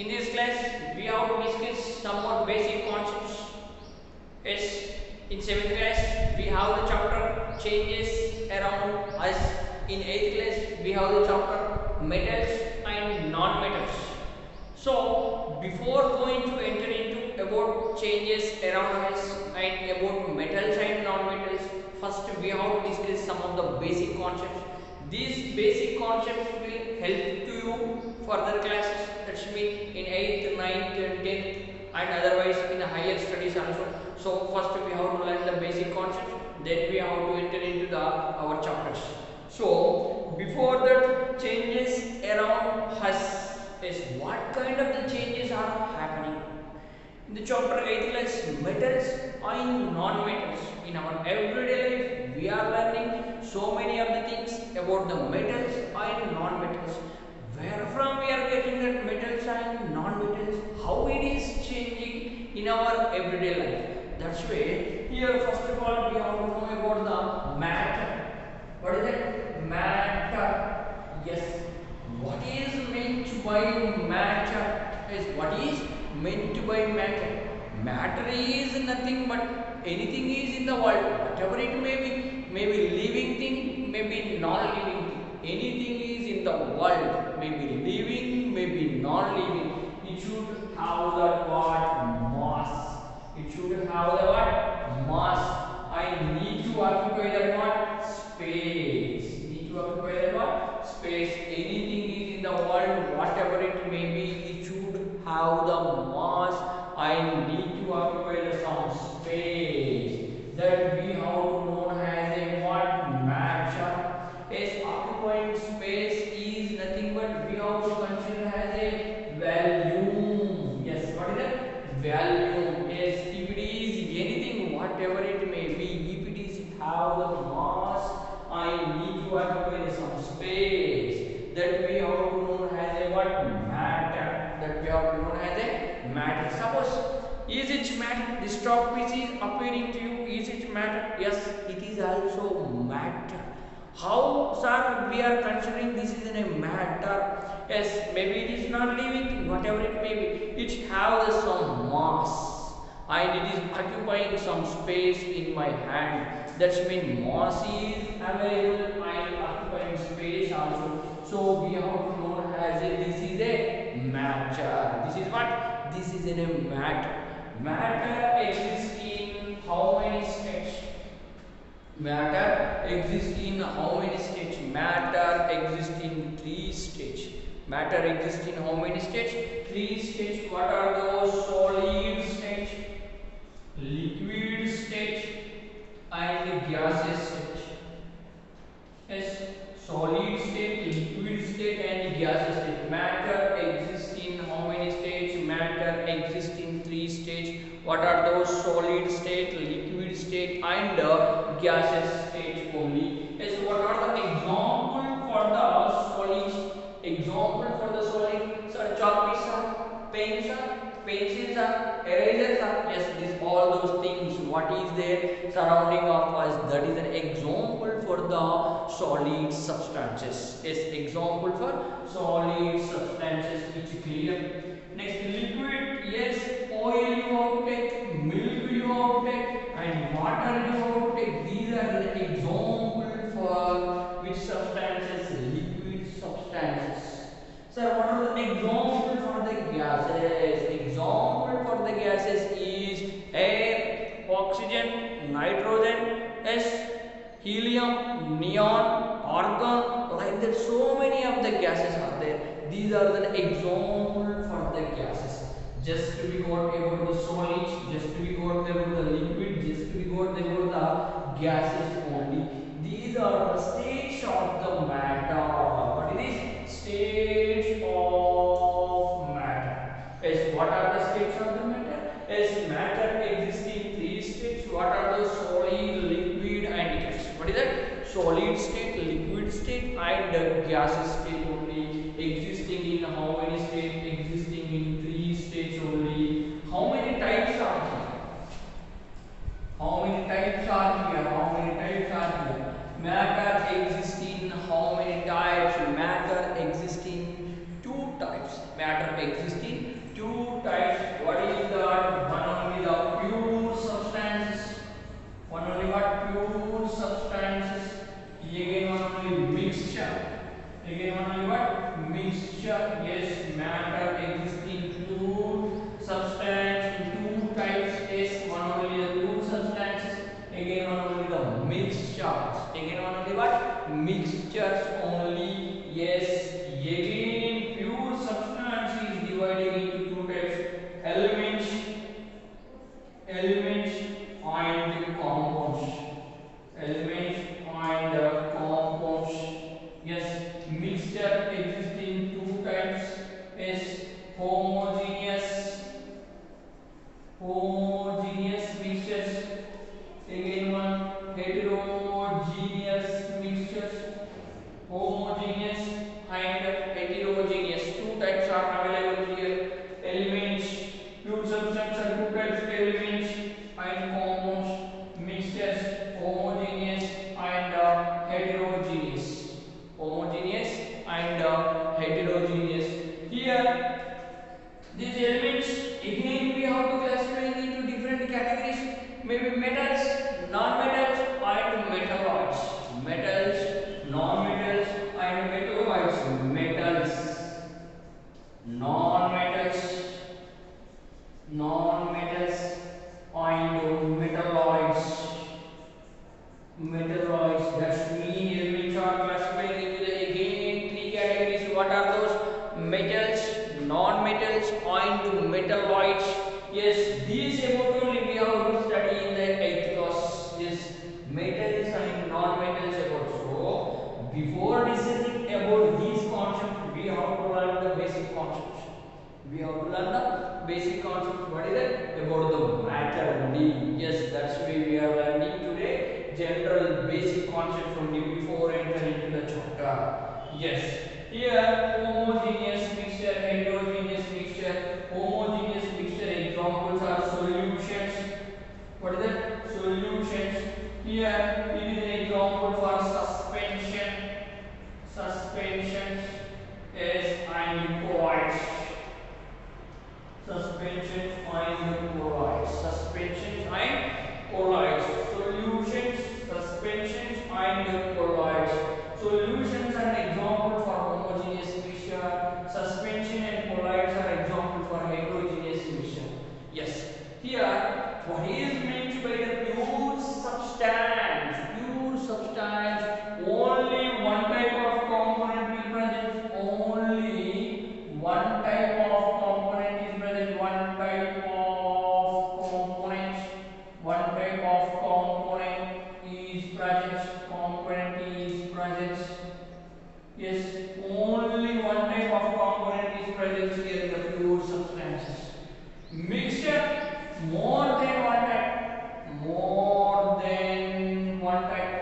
In this class, we have to discuss some more basic concepts. Yes, in 7th class, we have the chapter changes around us. In 8th class, we have the chapter metals and non-metals. So, before going to enter into about changes around us and about metals and non-metals, first we have to discuss some of the basic concepts. These basic concepts will help to you further classes. That's mean in 8th, 9th and 10th and otherwise in the higher studies also. So first we have to learn the basic concepts, then we have to enter into the our chapters. So before that, changes around us is what kind of the changes are happening. In the chapter 8 class, metals and non-metals. In our everyday life, we are learning so many of the things about the metals and non-metals. Where from we are getting that metals and non-metals, how it is changing in our everyday life. That's why here first of all we have to know about the matter. What is it? Matter. Yes. What is meant by matter? Is what is meant by matter? Matter is nothing but anything is in the world, whatever it may be living thing, maybe non-living thing. Anything is in the world, maybe living, maybe non-living. It should have that what? Mass. It should have the what? Mass. I need to occupy that what? Space. Need to occupy that what? Space. Anything is in the world, whatever it may be, it should have the mass. I need to occupy some space. That we have to know as a what? Matter. Yes, occupying space is nothing but we have to consider as a volume. Yes, what is that? Volume. Yes, if it is anything, whatever it may be, if it is have the mass, I need to occupy some space. That we have to know as a what? Matter. That we have to know as a matter. Suppose, is it matter? This topic is appearing to you. Is it matter? Yes, it is also matter. How, sir, we are considering this is a matter? Yes, maybe it is not living, whatever it may be. It has some mass and it is occupying some space in my hand. That means mass is available and occupying space also. So we have to know as a this is a matter. This is what? This is a matter. Matter exists in how many states? Matter exists in how many states? Matter exists in 3 states. Matter exists in how many states? 3 states. What are those? Solid state, liquid state and gaseous state. Yes, solid state, liquid state and gaseous state. Matter exists in how many states? Matter exists in 3 states. What are those? Solid state, liquid state and gaseous state only. Yes, what are the example for the solid? Example for the solid? Sir, chalk pieces are, pens are, pencils are, erasers are. Yes, these all those things. What is there surrounding of us? That is an example for the solid substances. Yes, example for solid substances. It's clear. Next, liquid. Yes, oil you have to take, milk you have to take, and water you have to take. These are the example for which substances? Liquid substances. Sir, what are the example for the gases? Example for the gases is air, oxygen, nitrogen, yes, helium, neon, argon. Like that, so many of the gases are there. These are the example for the gases. Just to be got about the solids, just to be got about the liquid, just to be got about the gases only. These are the states of the matter. What is this? States of matter. Yes, what are the states of the matter? Yes, matter exists in 3 states. What are the solid, liquid and gas? What is that? Solid state, liquid state and gaseous state only. Existing in how many states? Existing in 3 states only. How many types are here? How many types are here? How many types are here? Matter exists in how many types? Matter exists in 2 types. Matter exists in These elements again we have to classify into different categories. Maybe metals, non-metals, and metalloids. Metals, non-metals, and metalloids. Metals, non-metals, non-metals, and metalloids. Metalloids. That's mean elements are classified into the again three categories. What are those? Metals, non-metals, and metalloids. Yes, these about only we have to study in the 8th class. Yes, metals and non-metals about. So before discussing about these concepts, we have to learn the basic concepts. We have to learn the basic concepts. What is it? About the matter only. Yes, that's why we are learning today. General basic concepts only before entering into the chapter. Yes. Here, homogeneous mixture, heterogeneous mixture. Homogeneous mixture examples are solutions. What is it? Solutions. Here, it is an example for suspension. Suspensions is and colloids. Suspensions and colloids. Suspensions and colloids. Solutions, suspensions and colloids. Solutions are an example for homogeneous mixture. Suspension and colloids are example for heterogeneous mixture. Yes. Here, what is meant by the pure substance? Pure substance. Only one type of component will present. Only one type of component is present. One type of component. One type of component is present. Component is present. Yes, only one type of component is present here in the pure substances. Mixture, more than one type. More than one type.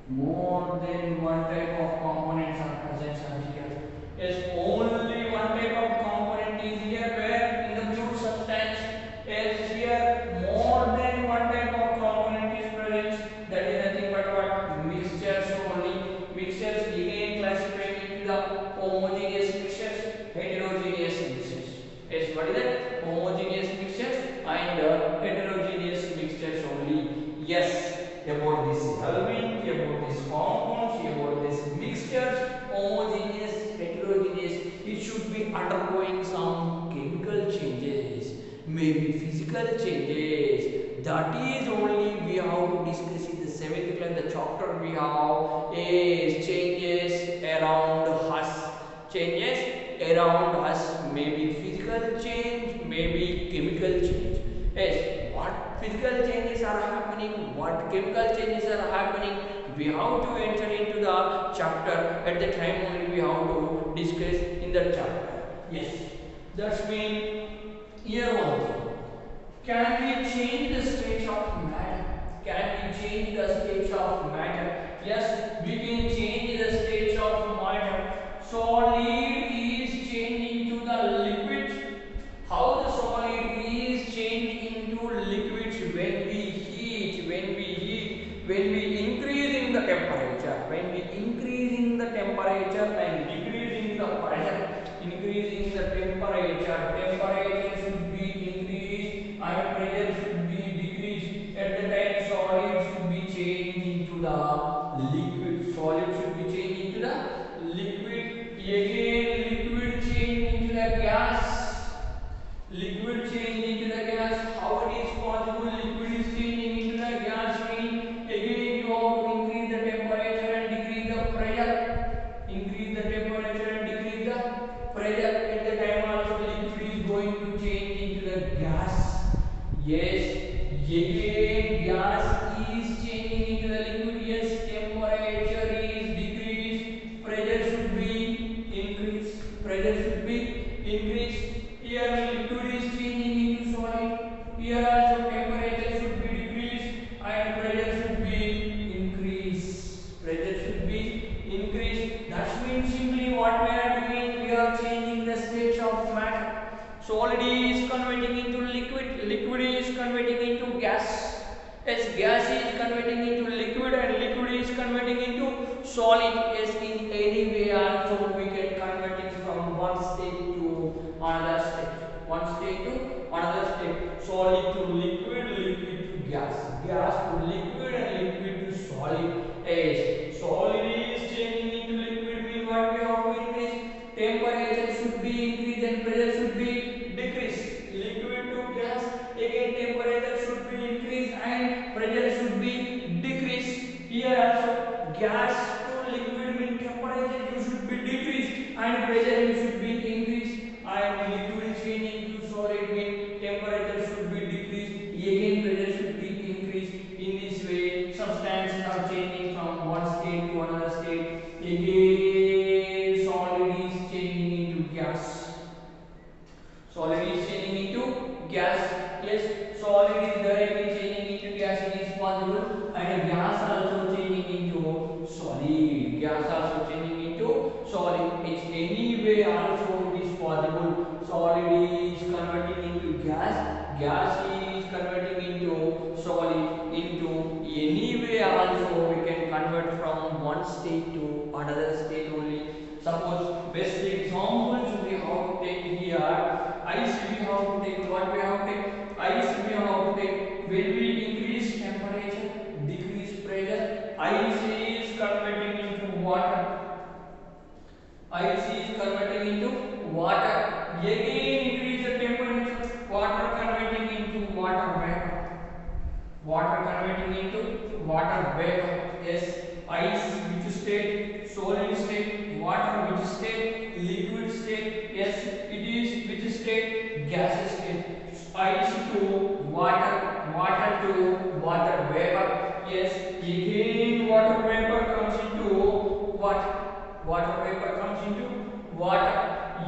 More than one type of components are present here. Yes, only one type of component is here where in the pure substance. Yes, here more than one type of component is present. That is nothing but what? Mixtures only. Mixtures again classified into the homogeneous mixtures, heterogeneous mixtures. Yes, what is that? Homogeneous mixtures and heterogeneous mixtures only. Yes, about this element, about this compounds, about this mixtures, homogeneous, heterogeneous, it should be undergoing some chemical changes, maybe physical changes. That is only we have to discuss in the 7th class. The chapter we have is changes around us. Changes around us, maybe physical change, maybe chemical change. Yes, what physical changes are happening, what chemical changes are happening, we have to enter into the chapter. At the time only we have to discuss in the chapter. Yes, that's mean here one thing. Can we change the state of matter? Can we change the states of matter? Yes, we can change the states of matter. Solid is changing to the liquid. How the solid is changed into liquids when we heat, when we increasing the temperature, when we increasing the temperature and decreasing the pressure, increasing the temperature should be increased and pressure should be decreased. At the time solid should be changed into the liquid, solid should be changed into the liquid, again liquid change into the gas, liquid change into the gas. How it is possible liquid is changing into the gas? Mean again you have to increase the temperature and decrease the pressure, increase the temperature and decrease the pressure. At the time also liquid is going to change into the gas. Yes, again gas is changing into the liquid. Yes, temperature is decreased, pressure should be increased, pressure should be increased. Here liquid is changing into solid. Here also temperature should be decreased and pressure should be increased. Pressure should be increased. That means simply what we are doing, we are changing the states of matter. Solid is converting into liquid, liquid is converting into gas. As gas is converting into liquid and liquid is converting into solid. As in any way also we can convert it from one state to another then pressure should be decreased. Liquid to gas, again temperature should be increased and pressure should be decreased. Here also gas to liquid mean temperature you should be decreased and pressure you should be increased, and liquid changing to solid mean temperature should be decreased, again pressure should be increased. In this way substances are changing from one state to another state. Again solid is changing into gas. Solid is changing into gas. Yes, solid is directly changing into gas, it is possible, and gas also changing into solid. Gas also changing into solid. It's anyway also it is possible. Solid is converting into gas. Gas is converting into solid. Into anyway also we can convert from one state to another state only. Suppose best examples we have to take here. Ice we have to take. What we have to take? Ice we have to take. When we increase temperature, decrease pressure, ice is converting into water. Ice is converting into water. Again increase the temperature, water converting into water vapor. Water converting into water vapor. Yes, ice which state? Solid state. Water which state? Liquid state. Yes, it is which state? Gaseous state. Ice to water, water to water vapor. Yes, again water vapor comes into what? Water vapor comes into water.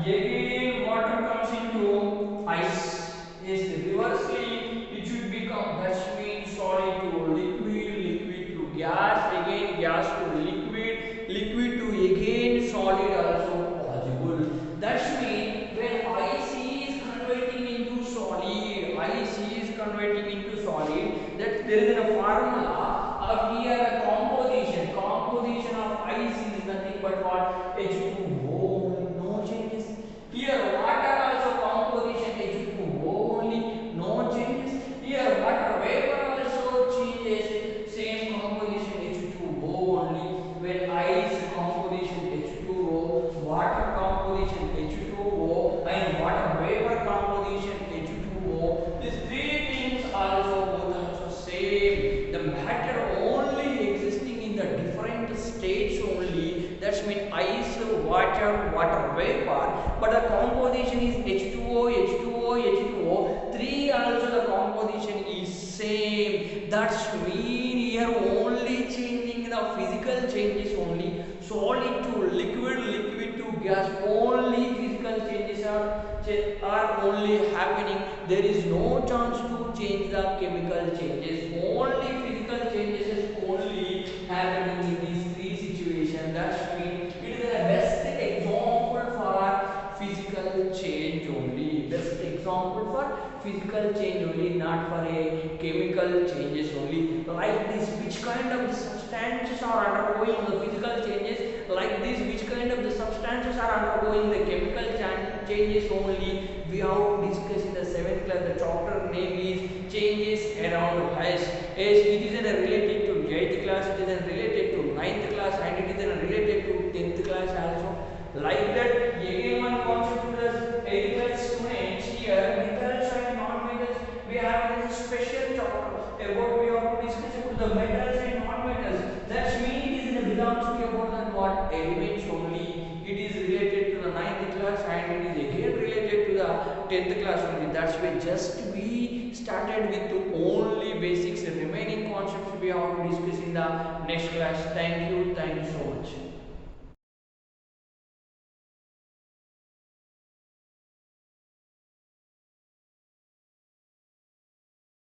Again water comes into ice. Yes, reversely it should become, that means solid to liquid, liquid to gas, again gas to liquid, liquid to again solid also possible. That means when ice is converting into solid, ice is converting into solid, that there is a formula of here a composition. Composition of ice is nothing but what? H2O, no changes. Here water also composition H2O only, no changes. Here water vapor also changes, same composition H2O only. When ice composition H2O, water composition H2O, and water vapor composition H2O, these three things also both also same. The matter only existing in the different states only. That's mean ice, water, water vapor, but the composition is H2O, H2O, H2O. Three also the composition is same. That's mean here only changing the physical changes only. Solid to liquid, liquid to gas, only physical changes are only happening. There is no chance to change the chemical changes. Only physical changes is only happening in these three situations. That's mean it is the best example for physical change only. Best example for physical change only, not for a chemical changes only. Like this, which kind of the substances are undergoing the physical changes? Like this, which kind of the substances are undergoing the chemical changes only? We have to discuss in the 7th class. The chapter name is changes around us. As it is related to 8th class, it is related to 9th class, and it is related to 10th class also. Like that, again one concept to the 8th class students here, metals and non-metals. We have this special chapter about we have to discuss about the metals and non-metals. That means it is belongs to about that what elements only. It is related to the 9th class and it is again related to the 10th class only. That's why just we started with the only basics. The remaining concepts we have to discuss in the next class. Thank you so much.